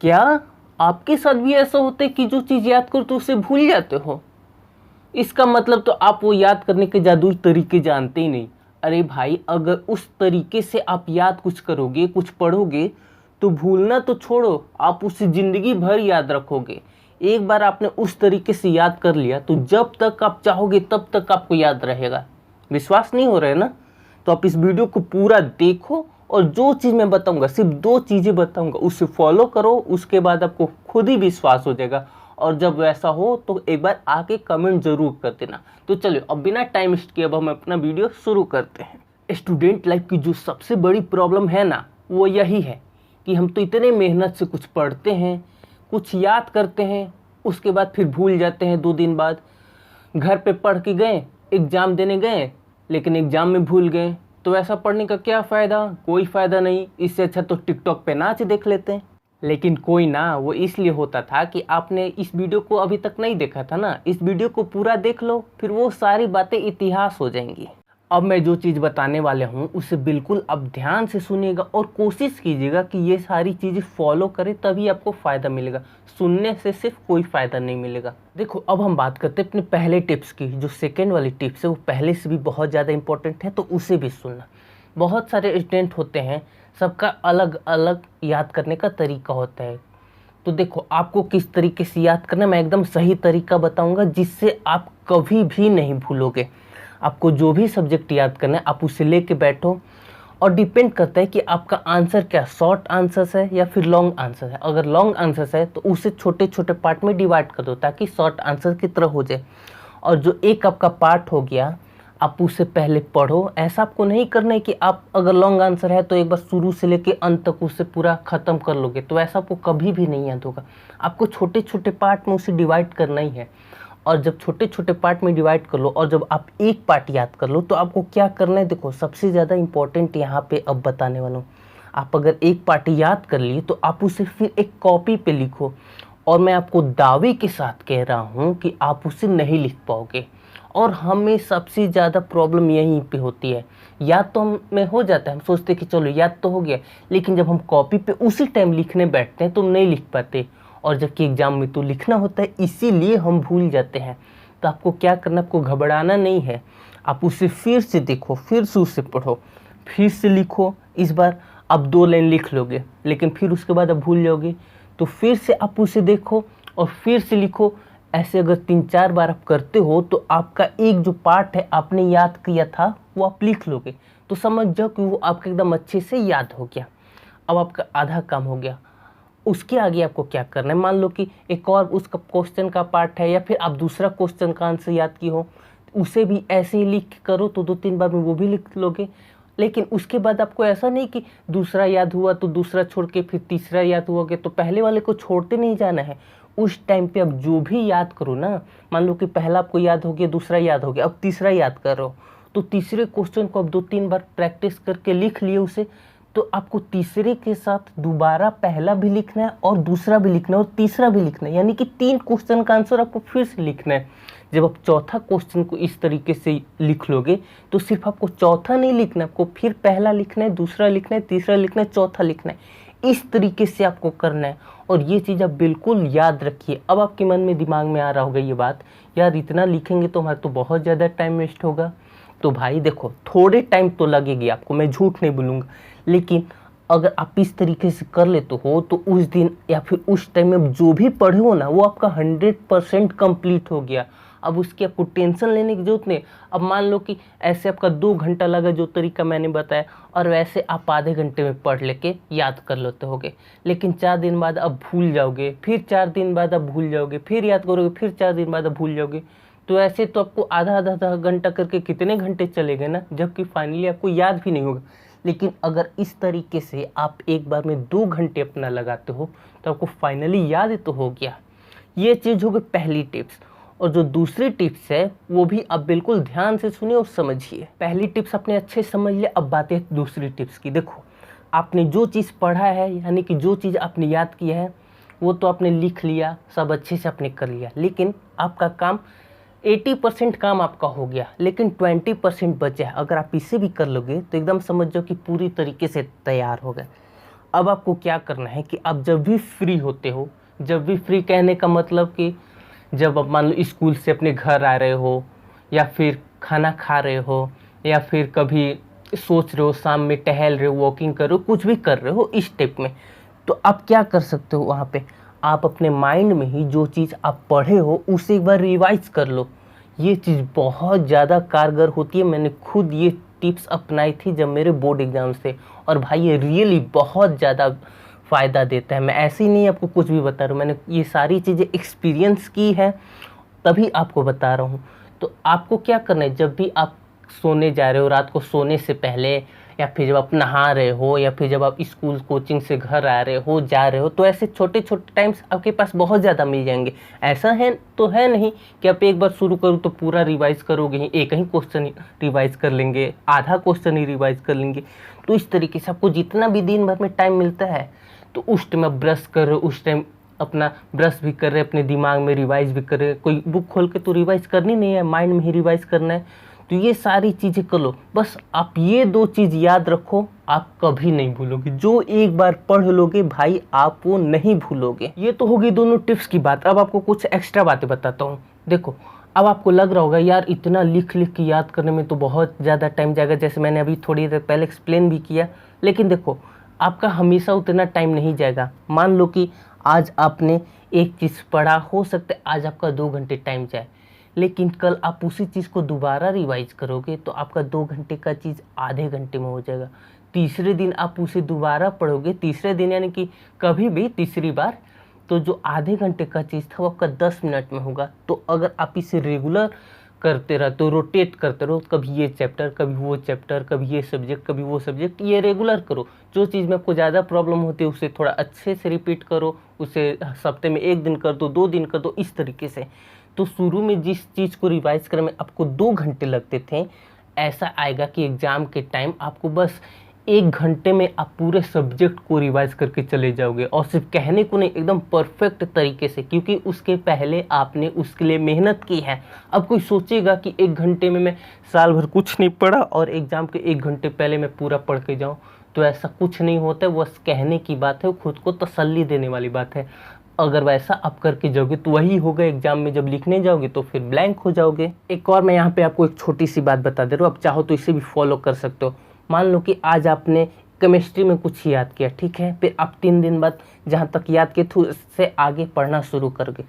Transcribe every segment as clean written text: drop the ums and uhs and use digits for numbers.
क्या आपके साथ भी ऐसा होता है कि जो चीज़ याद करो तो उसे भूल जाते हो? इसका मतलब तो आप वो याद करने के जादुई तरीके जानते ही नहीं। अरे भाई, अगर उस तरीके से आप याद कुछ करोगे, कुछ पढ़ोगे, तो भूलना तो छोड़ो, आप उसे ज़िंदगी भर याद रखोगे। एक बार आपने उस तरीके से याद कर लिया तो जब तक आप चाहोगे तब तक आपको याद रहेगा। विश्वास नहीं हो रहा है ना? तो आप इस वीडियो को पूरा देखो और जो चीज़ मैं बताऊंगा, सिर्फ 2 चीज़ें बताऊंगा, उसे फॉलो करो। उसके बाद आपको खुद ही विश्वास हो जाएगा। और जब वैसा हो तो एक बार आके कमेंट जरूर कर देना। तो चलिए, अब बिना टाइम वेस्ट किए अब हम अपना वीडियो शुरू करते हैं। स्टूडेंट लाइफ की जो सबसे बड़ी प्रॉब्लम है ना, वो यही है कि हम तो इतने मेहनत से कुछ पढ़ते हैं, कुछ याद करते हैं, उसके बाद फिर भूल जाते हैं 2 दिन बाद। घर पे पढ़ के गए, एग्ज़ाम देने गए, लेकिन एग्ज़ाम में भूल गए। तो ऐसा पढ़ने का क्या फ़ायदा? कोई फ़ायदा नहीं। इससे अच्छा तो टिकटॉक पे नाच देख लेते हैं। लेकिन कोई ना, वो इसलिए होता था कि आपने इस वीडियो को अभी तक नहीं देखा था ना। इस वीडियो को पूरा देख लो, फिर वो सारी बातें इतिहास हो जाएंगी। अब मैं जो चीज़ बताने वाले हूँ उसे बिल्कुल अब ध्यान से सुनिएगा और कोशिश कीजिएगा कि ये सारी चीज़ें फॉलो करें, तभी आपको फ़ायदा मिलेगा। सुनने से सिर्फ कोई फ़ायदा नहीं मिलेगा। देखो, अब हम बात करते हैं अपने पहले टिप्स की। जो सेकेंड वाली टिप्स है वो पहले से भी बहुत ज़्यादा इंपॉर्टेंट है, तो उसे भी सुनना। बहुत सारे स्टूडेंट होते हैं, सबका अलग अलग याद करने का तरीका होता है। तो देखो, आपको किस तरीके से याद करना, मैं एकदम सही तरीका बताऊंगा जिससे आप कभी भी नहीं भूलोगे। आपको जो भी सब्जेक्ट याद करना है आप उसे लेके बैठो, और डिपेंड करता है कि आपका आंसर क्या शॉर्ट आंसर्स है या फिर लॉन्ग आंसर है। अगर लॉन्ग आंसर्स है तो उसे छोटे छोटे पार्ट में डिवाइड कर दो ताकि शॉर्ट आंसर की तरह हो जाए। और जो एक आपका पार्ट हो गया, आप उसे पहले पढ़ो। ऐसा आपको नहीं करना है कि आप अगर लॉन्ग आंसर है तो एक बार शुरू से लेके अंत तक उसे पूरा ख़त्म कर लोगे, तो ऐसा आपको कभी भी नहीं याद होगा। आपको छोटे छोटे पार्ट में उसे डिवाइड करना ही है। और जब छोटे छोटे पार्ट में डिवाइड कर लो और जब आप एक पार्ट याद कर लो तो आपको क्या करना है, देखो सबसे ज़्यादा इंपॉर्टेंट यहाँ पे अब बताने वाला हूँ। आप अगर एक पार्ट याद कर लिए तो आप उसे फिर एक कॉपी पे लिखो। और मैं आपको दावे के साथ कह रहा हूँ कि आप उसे नहीं लिख पाओगे। और हमें सबसे ज़्यादा प्रॉब्लम यहीं पे होती है। याद तो हमें हो जाता है, हम सोचते हैं कि चलो याद तो हो गया, लेकिन जब हम कॉपी पे उसी टाइम लिखने बैठते हैं तो हम नहीं लिख पाते। और जबकि एग्ज़ाम में तो लिखना होता है, इसीलिए हम भूल जाते हैं। तो आपको क्या करना, आपको घबराना नहीं है। आप उसे फिर से देखो, फिर से उसे पढ़ो, फिर से लिखो। इस बार आप 2 लाइन लिख लोगे, लेकिन फिर उसके बाद आप भूल जाओगे। तो फिर से आप उसे देखो और फिर से लिखो। ऐसे अगर 3-4 बार आप करते हो तो आपका एक जो पार्ट है आपने याद किया था वो आप लिख लोगे। तो समझ जाओ कि वो आपका एकदम अच्छे से याद हो गया। अब आपका आधा काम हो गया। उसके आगे आपको क्या करना है, मान लो कि एक और उसका क्वेश्चन का पार्ट है या फिर आप दूसरा क्वेश्चन का आंसर याद की हो, उसे भी ऐसे ही लिख के करो तो 2-3 बार में वो भी लिख लोगे। लेकिन उसके बाद आपको ऐसा नहीं कि दूसरा याद हुआ तो दूसरा छोड़ के फिर तीसरा याद हुआ कि तो पहले वाले को छोड़ते नहीं जाना है। उस टाइम पे अब जो भी याद करो ना, मान लो कि पहला आपको याद हो गया, दूसरा याद हो गया, अब तीसरा याद कर रहे हो, तो तीसरे क्वेश्चन को अब 2-3 बार प्रैक्टिस करके लिख लिए उसे। तो आपको तीसरे के साथ दोबारा पहला भी लिखना है और दूसरा भी लिखना है और तीसरा भी लिखना है, यानी कि 3 क्वेश्चन का आंसर आपको फिर से लिखना है। जब आप चौथा क्वेश्चन को इस तरीके से लिख लोगे तो सिर्फ आपको चौथा नहीं लिखना है, आपको फिर पहला लिखना है, दूसरा लिखना है, तीसरा लिखना है, चौथा लिखना है। इस तरीके से आपको करना है और ये चीज़ आप बिल्कुल याद रखिए। अब आपके मन में दिमाग में आ रहा होगा ये बात, यार इतना लिखेंगे तो हमारा तो बहुत ज़्यादा टाइम वेस्ट होगा। तो भाई देखो, थोड़े टाइम तो लगेगी आपको, मैं झूठ नहीं बोलूँगा, लेकिन अगर आप इस तरीके से कर लेते हो तो उस दिन या फिर उस टाइम में जो भी पढ़े हो ना वो आपका 100% कंप्लीट हो गया। अब उसकी आपको टेंशन लेने की जरूरत नहीं। अब मान लो कि ऐसे आपका 2 घंटा लगा जो तरीका मैंने बताया, और वैसे आप आधे घंटे में पढ़ लेके याद कर लेते होगे, लेकिन 4 दिन बाद आप भूल जाओगे, फिर 4 दिन बाद आप भूल जाओगे, फिर याद करोगे, फिर 4 दिन बाद आप भूल जाओगे। तो ऐसे तो आपको आधा आधा आधा घंटा करके कितने घंटे चलेंगे ना, जबकि फाइनली आपको याद भी नहीं होगा। लेकिन अगर इस तरीके से आप एक बार में 2 घंटे अपना लगाते हो तो आपको फाइनली याद तो हो गया। ये चीज़ हो गई पहली टिप्स। और जो दूसरी टिप्स है वो भी आप बिल्कुल ध्यान से सुनिए और समझिए। पहली टिप्स आपने अच्छे से समझ लिया, अब बात है दूसरी टिप्स की। देखो, आपने जो चीज़ पढ़ा है, यानी कि जो चीज़ आपने याद किया है वो तो आपने लिख लिया, सब अच्छे से आपने कर लिया, लेकिन आपका काम 80% काम आपका हो गया, लेकिन 20% बचा है। अगर आप इसे भी कर लोगे तो एकदम समझ जाओ कि पूरी तरीके से तैयार हो गए। अब आपको क्या करना है कि आप जब भी फ्री होते हो, जब भी फ्री कहने का मतलब कि जब आप मान लो स्कूल से अपने घर आ रहे हो, या फिर खाना खा रहे हो, या फिर कभी सोच रहे हो, शाम में टहल रहे हो, वॉकिंग कर रहे हो, कुछ भी कर रहे हो इस टाइप में, तो आप क्या कर सकते हो वहाँ पे, आप अपने माइंड में ही जो चीज़ आप पढ़े हो उसे एक बार रिवाइज कर लो। ये चीज़ बहुत ज़्यादा कारगर होती है। मैंने खुद ये टिप्स अपनाई थी जब मेरे बोर्ड एग्जाम से, और भाई ये रियली बहुत ज़्यादा फ़ायदा देता है। मैं ऐसे ही नहीं आपको कुछ भी बता रहा हूँ, मैंने ये सारी चीज़ें एक्सपीरियंस की है तभी आपको बता रहा हूँ। तो आपको क्या करना है, जब भी आप सोने जा रहे हो, रात को सोने से पहले, या फिर जब आप नहा रहे हो, या फिर जब आप स्कूल कोचिंग से घर आ रहे हो, जा रहे हो, तो ऐसे छोटे छोटे टाइम्स आपके पास बहुत ज़्यादा मिल जाएंगे। ऐसा है तो है नहीं कि आप एक बार शुरू करो तो पूरा रिवाइज करोगे ही, एक ही क्वेश्चन रिवाइज कर लेंगे, आधा क्वेश्चन ही रिवाइज कर लेंगे। तो इस तरीके से आपको जितना भी दिन भर में टाइम मिलता है, तो उस टाइम आप ब्रश कर रहे हो, उस टाइम अपना ब्रश भी कर रहे हैं, अपने दिमाग में रिवाइज भी कर रहे हैं। कोई बुक खोल के तो रिवाइज करनी नहीं है, माइंड में ही रिवाइज करना है। तो ये सारी चीज़ें कर लो। बस आप ये 2 चीज़ याद रखो, आप कभी नहीं भूलोगे। जो एक बार पढ़ लोगे भाई, आप वो नहीं भूलोगे। ये तो होगी दोनों टिप्स की बात। अब आपको कुछ एक्स्ट्रा बातें बताता हूँ। देखो, अब आपको लग रहा होगा यार इतना लिख लिख के याद करने में तो बहुत ज़्यादा टाइम जाएगा, जैसे मैंने अभी थोड़ी देर पहले एक्सप्लेन भी किया। लेकिन देखो, आपका हमेशा उतना टाइम नहीं जाएगा। मान लो कि आज आपने एक चीज़ पढ़ा, हो सकता है आज आपका 2 घंटे टाइम जाए, लेकिन कल आप उसी चीज़ को दोबारा रिवाइज करोगे तो आपका 2 घंटे का चीज़ आधे घंटे में हो जाएगा। तीसरे दिन आप उसे दोबारा पढ़ोगे, तीसरे दिन यानी कि कभी भी तीसरी बार, तो जो आधे घंटे का चीज़ था वो आपका 10 मिनट में होगा। तो अगर आप इसे रेगुलर करते रहते हो, रोटेट करते रहो, कभी ये चैप्टर, कभी वो चैप्टर, कभी ये सब्जेक्ट, कभी वो सब्जेक्ट, ये रेगुलर करो। जो चीज़ में आपको ज़्यादा प्रॉब्लम होती है उसे थोड़ा अच्छे से रिपीट करो, उसे हफ्ते में 1 दिन कर दो, 2 दिन कर दो, इस तरीके से। तो शुरू में जिस चीज़ को रिवाइज करने में आपको 2 घंटे लगते थे, ऐसा आएगा कि एग्ज़ाम के टाइम आपको बस 1 घंटे में आप पूरे सब्जेक्ट को रिवाइज करके चले जाओगे। और सिर्फ कहने को नहीं, एकदम परफेक्ट तरीके से, क्योंकि उसके पहले आपने उसके लिए मेहनत की है। अब कोई सोचेगा कि 1 घंटे में मैं साल भर कुछ नहीं पढ़ा और एग्ज़ाम के 1 घंटे पहले मैं पूरा पढ़ के जाऊँ, तो ऐसा कुछ नहीं होता है। बस कहने की बात है, वो खुद को तसल्ली देने वाली बात है। अगर वैसा आप करके जाओगे तो वही होगा, एग्जाम में जब लिखने जाओगे तो फिर ब्लैंक हो जाओगे। एक और मैं यहाँ पे आपको एक छोटी सी बात बता दे रहा हूँ, आप चाहो तो इसे भी फॉलो कर सकते हो। मान लो कि आज आपने केमिस्ट्री में कुछ याद किया, ठीक है, फिर आप 3 दिन बाद जहाँ तक याद किए थे उससे आगे पढ़ना शुरू कर गए।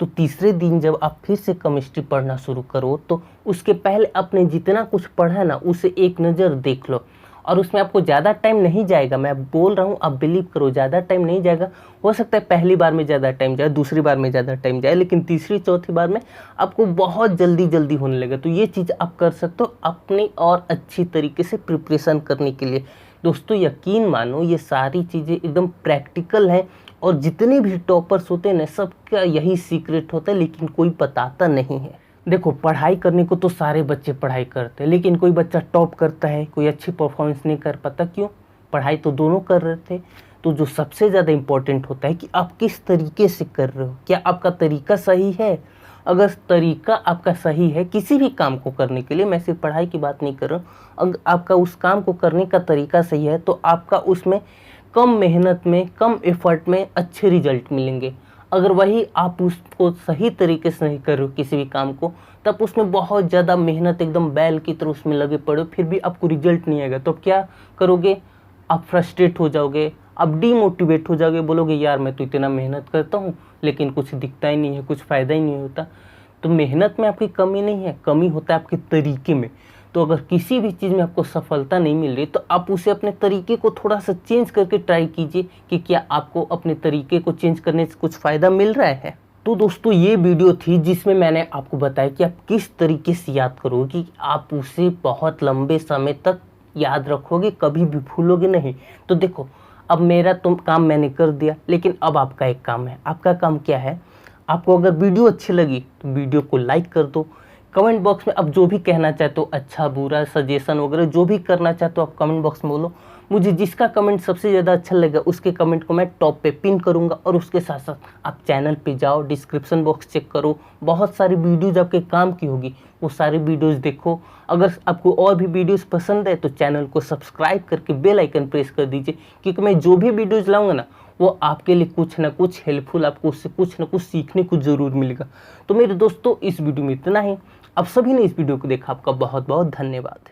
तो तीसरे दिन जब आप फिर से केमिस्ट्री पढ़ना शुरू करो तो उसके पहले आपने जितना कुछ पढ़ा ना उसे एक नज़र देख लो। और उसमें आपको ज़्यादा टाइम नहीं जाएगा, मैं बोल रहा हूँ, आप बिलीव करो, ज़्यादा टाइम नहीं जाएगा। हो सकता है पहली बार में ज़्यादा टाइम जाए, दूसरी बार में ज़्यादा टाइम जाए, लेकिन तीसरी चौथी बार में आपको बहुत जल्दी जल्दी होने लगेगा। तो ये चीज़ आप कर सकते हो अपनी और अच्छी तरीके से प्रिपरेशन करने के लिए। दोस्तों यकीन मानो, ये सारी चीज़ें एकदम प्रैक्टिकल हैं, और जितने भी टॉपर्स होते हैं ना, सबका यही सीक्रेट होता है, लेकिन कोई बताता नहीं है। देखो, पढ़ाई करने को तो सारे बच्चे पढ़ाई करते हैं, लेकिन कोई बच्चा टॉप करता है, कोई अच्छी परफॉर्मेंस नहीं कर पाता। क्यों? पढ़ाई तो दोनों कर रहे थे। तो जो सबसे ज़्यादा इम्पोर्टेंट होता है कि आप किस तरीके से कर रहे हो, क्या आपका तरीका सही है। अगर तरीका आपका सही है किसी भी काम को करने के लिए, मैं सिर्फ पढ़ाई की बात नहीं कर रहा हूँ, अगर आपका उस काम को करने का तरीका सही है तो आपका उसमें कम मेहनत में, कम एफर्ट में अच्छे रिजल्ट मिलेंगे। अगर वही आप उसको सही तरीके से नहीं कर रहे हो किसी भी काम को, तब उसमें बहुत ज़्यादा मेहनत, एकदम बैल की तरह उसमें लगे पड़े, फिर भी आपको रिजल्ट नहीं आएगा। तो आप क्या करोगे? आप फ्रस्ट्रेट हो जाओगे, आप डीमोटिवेट हो जाओगे, बोलोगे यार मैं तो इतना मेहनत करता हूँ लेकिन कुछ दिखता ही नहीं है, कुछ फ़ायदा ही नहीं होता। तो मेहनत में आपकी कमी नहीं है, कमी होता है आपके तरीके में। तो अगर किसी भी चीज़ में आपको सफलता नहीं मिल रही तो आप उसे अपने तरीके को थोड़ा सा चेंज करके ट्राई कीजिए कि क्या आपको अपने तरीके को चेंज करने से कुछ फ़ायदा मिल रहा है। तो दोस्तों ये वीडियो थी जिसमें मैंने आपको बताया कि आप किस तरीके से याद करोगे कि आप उसे बहुत लंबे समय तक याद रखोगे, कभी भी भूलोगे नहीं। तो देखो, अब मेरा तो काम मैंने कर दिया, लेकिन अब आपका एक काम है। आपका काम क्या है? आपको अगर वीडियो अच्छी लगी तो वीडियो को लाइक कर दो। कमेंट बॉक्स में आप जो भी कहना चाहते हो, अच्छा बुरा सजेशन वगैरह जो भी करना चाहते हो आप कमेंट बॉक्स में बोलो। मुझे जिसका कमेंट सबसे ज़्यादा अच्छा लगेगा उसके कमेंट को मैं टॉप पे पिन करूँगा। और उसके साथ साथ आप चैनल पे जाओ, डिस्क्रिप्शन बॉक्स चेक करो, बहुत सारी वीडियोज़ आपके काम की होगी, वो सारी वीडियोज़ देखो। अगर आपको और भी वीडियोज़ पसंद है तो चैनल को सब्सक्राइब करके बेल आइकन प्रेस कर दीजिए, क्योंकि मैं जो भी वीडियोज़ लाऊंगा ना वो आपके लिए कुछ ना कुछ हेल्पफुल, आपको उससे कुछ ना कुछ सीखने को ज़रूर मिलेगा। तो मेरे दोस्तों, इस वीडियो में इतना ही। आप सभी ने इस वीडियो को देखा, आपका बहुत बहुत धन्यवाद।